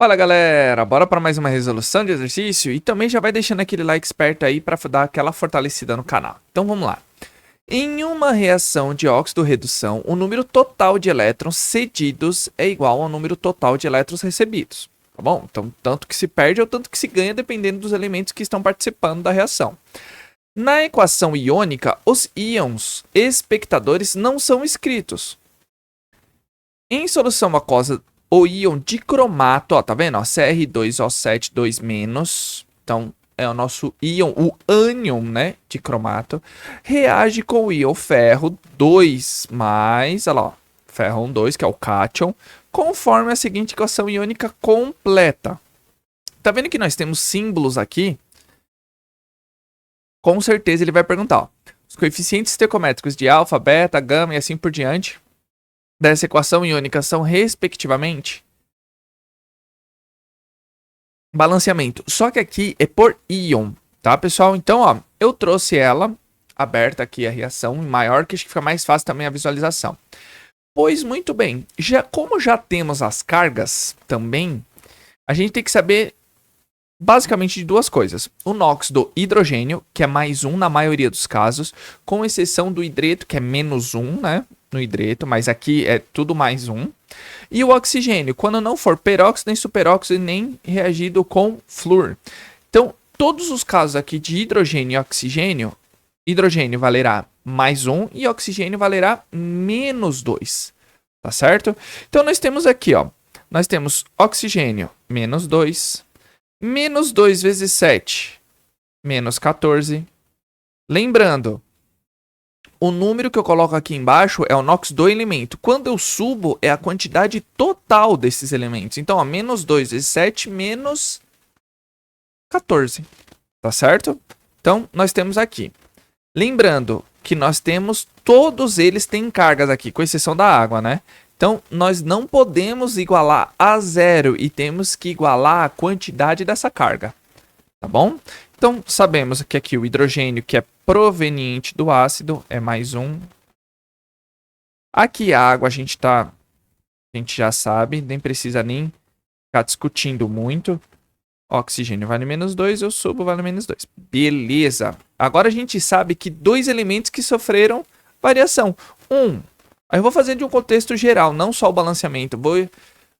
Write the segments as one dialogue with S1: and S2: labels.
S1: Fala galera, bora para mais uma resolução de exercício e também já vai deixando aquele like esperto aí para dar aquela fortalecida no canal. Então vamos lá. Em uma reação de óxido-redução, o número total de elétrons cedidos é igual ao número total de elétrons recebidos. Tá bom? Então tanto que se perde ou tanto que se ganha dependendo dos elementos que estão participando da reação. Na equação iônica, os íons espectadores não são escritos. Em solução aquosa, o íon dicromato, ó, tá vendo? Ó, Cr2O7 2-, então é o nosso íon, o ânion, né, dicromato, reage com o íon ferro 2+, olha lá, ó, ferro 2, que é o cátion, conforme a seguinte equação iônica completa. Tá vendo que nós temos símbolos aqui? Com certeza ele vai perguntar, ó, os coeficientes estequiométricos de alfa, beta, gama e assim por diante dessa equação iônica são, respectivamente, balanceamento. Só que aqui é por íon, tá, pessoal? Então, ó, eu trouxe ela aberta aqui a reação em maior, que acho que fica mais fácil também a visualização. Pois muito bem, como já temos as cargas também, a gente tem que saber basicamente de duas coisas. O NOx do hidrogênio, que é +1 na maioria dos casos, com exceção do hidreto, que é -1, né? No hidreto, mas aqui é tudo +1. E o oxigênio, quando não for peróxido, nem superóxido, nem reagido com flúor. Então, todos os casos aqui de hidrogênio e oxigênio, hidrogênio valerá +1 e oxigênio valerá -2. Tá certo? Então, nós temos aqui, ó, nós temos oxigênio -2, -2 vezes 7, -14. Lembrando, o número que eu coloco aqui embaixo é o NOx do elemento. Quando eu subo, é a quantidade total desses elementos. Então, ó, -2 vezes 7, -14. Tá certo? Então, nós temos aqui. Lembrando que nós temos, todos eles têm cargas aqui, com exceção da água, né? Então, nós não podemos igualar a zero e temos que igualar a quantidade dessa carga. Tá bom? Então, sabemos que aqui o hidrogênio, que é proveniente do ácido, é +1. Aqui a água a gente já sabe, nem precisa nem ficar discutindo muito. Oxigênio vale -2, eu subo vale -2. Beleza. Agora a gente sabe que dois elementos que sofreram variação. Aí eu vou fazer de um contexto geral, não só o balanceamento.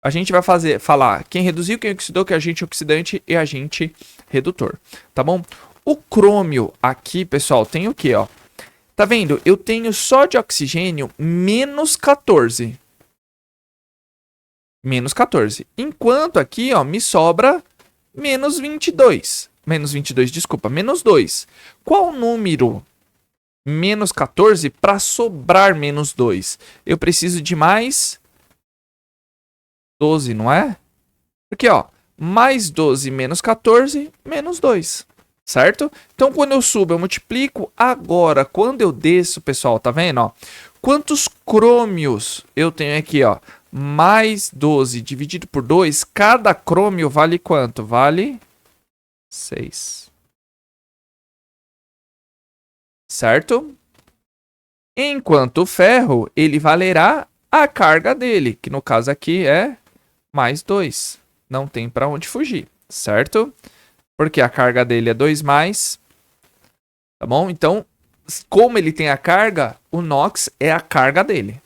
S1: A gente vai falar quem reduziu, quem oxidou, que é agente oxidante e agente redutor. Tá bom? O crômio aqui, pessoal, tem o quê, ó? Tá vendo? Eu tenho só de oxigênio -14. -14. Enquanto aqui, ó, me sobra -22. -22, desculpa, -2. Qual número -14 para sobrar -2? Eu preciso de mais 12, não é? Porque, ó, +12 -14, -2. Certo? Então, quando eu subo, eu multiplico. Agora, quando eu desço, pessoal, tá vendo, ó? Quantos crômios eu tenho aqui, ó? +12 dividido por 2, cada crômio vale quanto? Vale 6. Certo? Enquanto o ferro, ele valerá a carga dele, que no caso aqui é +2. Não tem para onde fugir, certo? Porque a carga dele é 2+, tá bom? Então, como ele tem a carga, o NOx é a carga dele,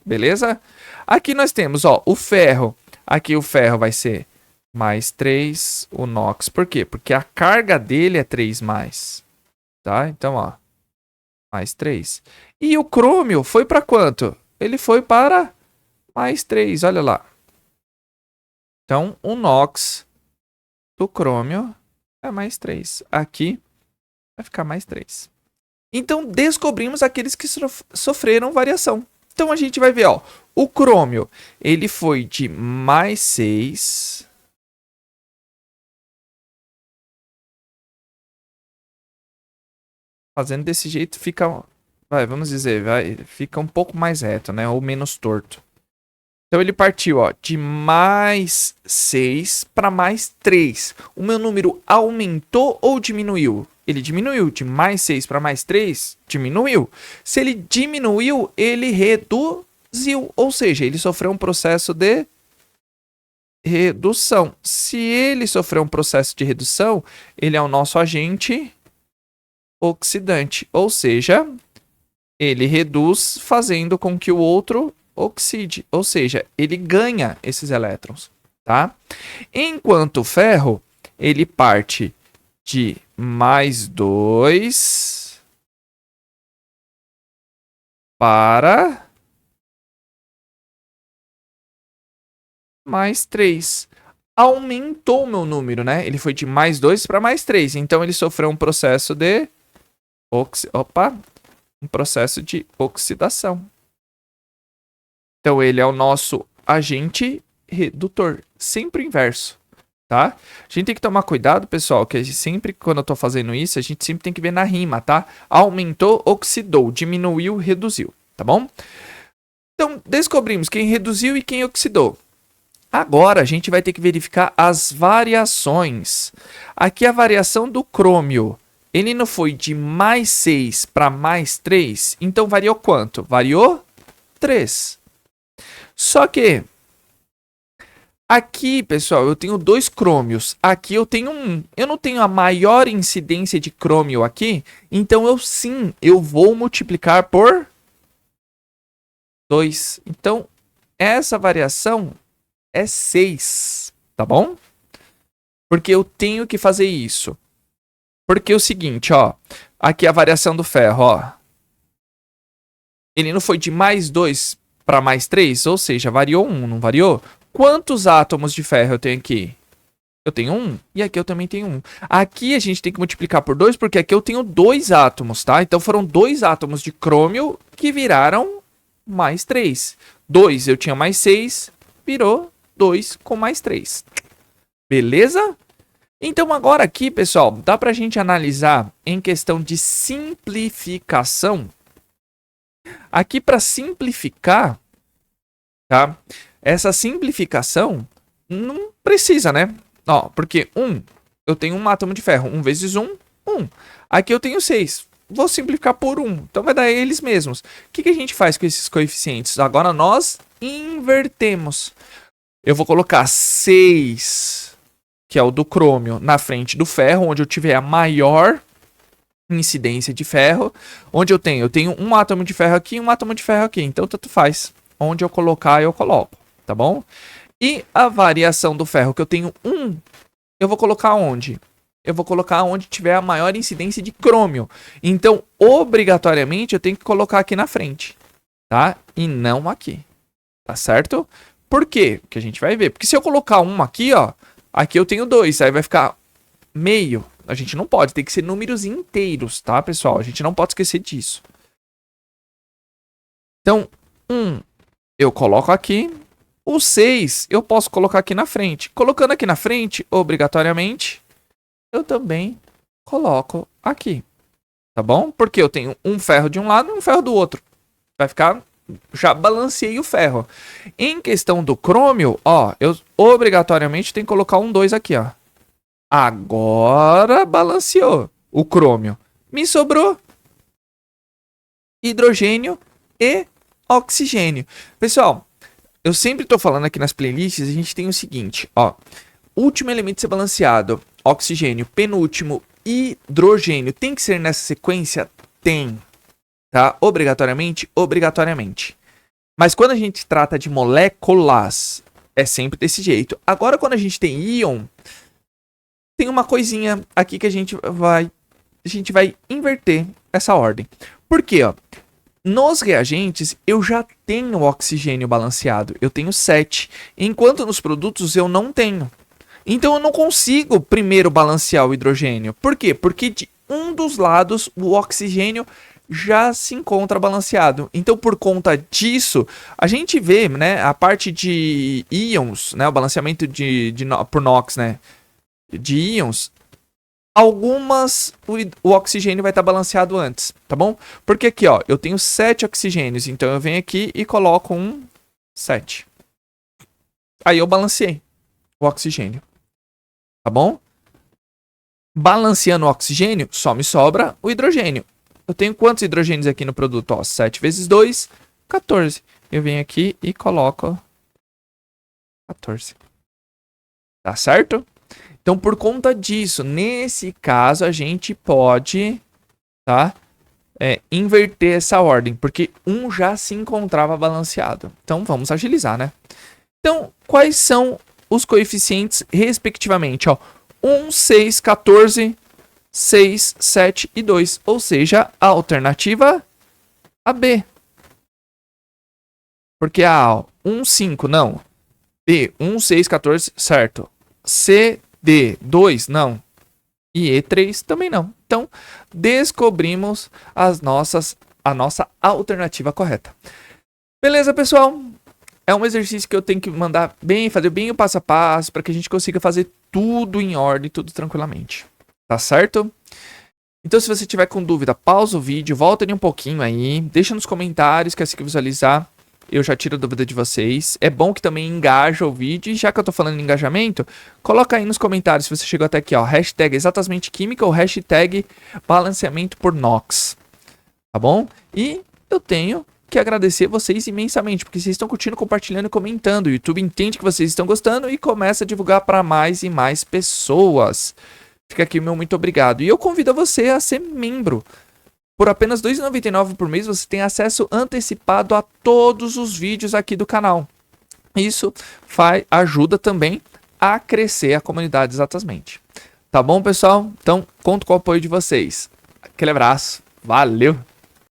S1: beleza? Aqui nós temos, ó, o ferro. Aqui o ferro vai ser +3, o NOx. Por quê? Porque a carga dele é 3+, tá? Então, ó, +3. E o crômio foi para quanto? Ele foi para +3, olha lá. Então, o NOx do crômio é +3. Aqui vai ficar +3. Então, descobrimos aqueles que sofreram variação. Então, a gente vai ver, ó, o crômio, ele foi de +6. Fazendo desse jeito fica, vamos dizer, fica um pouco mais reto, né? Ou menos torto. Então, ele partiu, ó, de +6 para +3. O meu número aumentou ou diminuiu? Ele diminuiu. De +6 para +3, diminuiu. Se ele diminuiu, ele reduziu. Ou seja, ele sofreu um processo de redução. Se ele sofreu um processo de redução, ele é o nosso agente oxidante, ou seja, ele reduz fazendo com que o outro oxide, ou seja, ele ganha esses elétrons, tá? Enquanto o ferro, ele parte de -2 para -3. Aumentou o meu número, né? Ele foi de -2 para +3. Então, ele sofreu um processo de um processo de oxidação. Então, ele é o nosso agente redutor. Sempre o inverso, tá? A gente tem que tomar cuidado, pessoal, que sempre quando eu tô fazendo isso, a gente sempre tem que ver na rima, tá? Aumentou, oxidou, diminuiu, reduziu, tá bom? Então, descobrimos quem reduziu e quem oxidou. Agora, a gente vai ter que verificar as variações. Aqui a variação do crômio, ele não foi de +6 para +3, então variou quanto? Variou 3. Só que, aqui, pessoal, eu tenho 2 crômios. Aqui eu tenho 1. Eu não tenho a maior incidência de crômio aqui, então eu vou multiplicar por 2. Então, essa variação é 6, tá bom? Porque eu tenho que fazer isso. Porque é o seguinte, ó. Aqui a variação do ferro, ó. Ele não foi de +2 para +3, ou seja, variou 1, não variou? Quantos átomos de ferro eu tenho aqui? Eu tenho 1, e aqui eu também tenho 1. Aqui a gente tem que multiplicar por 2, porque aqui eu tenho 2 átomos, tá? Então foram 2 átomos de crômio que viraram +3. 2 eu tinha +6, virou 2 com +3. Beleza? Então agora aqui, pessoal, dá pra gente analisar em questão de simplificação. Aqui para simplificar, tá? Essa simplificação não precisa, né? Ó, porque eu tenho um átomo de ferro. 1 vezes 1, 1. Aqui eu tenho 6. Vou simplificar por 1. Então vai dar eles mesmos. O que a gente faz com esses coeficientes? Agora nós invertemos. Eu vou colocar 6, que é o do crômio, na frente do ferro, onde eu tiver a maior incidência de ferro. Onde eu tenho um átomo de ferro aqui e um átomo de ferro aqui. Então, tanto faz. Onde eu colocar, eu coloco. Tá bom? E a variação do ferro, que eu tenho 1, eu vou colocar onde? Eu vou colocar onde tiver a maior incidência de crômio. Então, obrigatoriamente, eu tenho que colocar aqui na frente. Tá? E não aqui. Tá certo? Por quê? Porque a gente vai ver. Porque se eu colocar 1 aqui, ó. Aqui eu tenho 2. Aí vai ficar meio. A gente não pode. Tem que ser números inteiros, tá, pessoal? A gente não pode esquecer disso. Então, 1 eu coloco aqui. O 6 eu posso colocar aqui na frente. Colocando aqui na frente, obrigatoriamente, eu também coloco aqui. Tá bom? Porque eu tenho um ferro de um lado e um ferro do outro. Vai ficar... Já balanceei o ferro. Em questão do crômio, ó, eu obrigatoriamente tenho que colocar um 2 aqui, ó. Agora balanceou o crômio. Me sobrou hidrogênio e oxigênio. Pessoal, eu sempre tô falando aqui nas playlists, a gente tem o seguinte, ó. Último elemento a ser balanceado, oxigênio. Penúltimo, hidrogênio. Tem que ser nessa sequência? Tem. Tá? Obrigatoriamente? Obrigatoriamente. Mas quando a gente trata de moléculas, é sempre desse jeito. Agora, quando a gente tem íon, tem uma coisinha aqui que a gente vai inverter essa ordem. Por quê? Ó? Nos reagentes, eu já tenho oxigênio balanceado. Eu tenho 7. Enquanto nos produtos, eu não tenho. Então, eu não consigo primeiro balancear o hidrogênio. Por quê? Porque de um dos lados, o oxigênio já se encontra balanceado. Então, por conta disso, a gente vê, né, a parte de íons, né, o balanceamento por NOx, né, de íons, algumas o oxigênio vai estar balanceado antes, tá bom? Porque aqui, ó, eu tenho 7 oxigênios, então eu venho aqui e coloco um 7. Aí eu balanceei o oxigênio, tá bom? Balanceando o oxigênio, só me sobra o hidrogênio. Eu tenho quantos hidrogênios aqui no produto? Ó, 7 vezes 2, 14. Eu venho aqui e coloco 14. Tá certo? Então, por conta disso, nesse caso, a gente pode, tá? Inverter essa ordem, porque um já se encontrava balanceado. Então, vamos agilizar, né? Então, quais são os coeficientes, respectivamente? Ó, 1, 6, 14, 6, 7 e 2. Ou seja, a alternativa AB. Porque A, 1, 5, não. B, 1, 6, 14, certo. C, D, 2, não. E E3 também não. Então, descobrimos a nossa alternativa correta. Beleza, pessoal? É um exercício que eu tenho que mandar bem, fazer bem o passo a passo, para que a gente consiga fazer tudo em ordem, tudo tranquilamente. Tá certo? Então, se você tiver com dúvida, pausa o vídeo, volta ali um pouquinho aí, deixa nos comentários, que assim que visualizar, eu já tiro a dúvida de vocês. É bom que também engaja o vídeo. E já que eu tô falando em engajamento, coloca aí nos comentários se você chegou até aqui, ó. Hashtag exatamente química ou hashtag balanceamento por NOx. Tá bom? E eu tenho que agradecer vocês imensamente, porque vocês estão curtindo, compartilhando e comentando. O YouTube entende que vocês estão gostando e começa a divulgar para mais e mais pessoas. Fica aqui o meu muito obrigado. E eu convido você a ser membro. Por apenas R$ 2,99 por mês, você tem acesso antecipado a todos os vídeos aqui do canal. Isso ajuda também a crescer a comunidade exatamente. Tá bom, pessoal? Então, conto com o apoio de vocês. Aquele abraço. Valeu!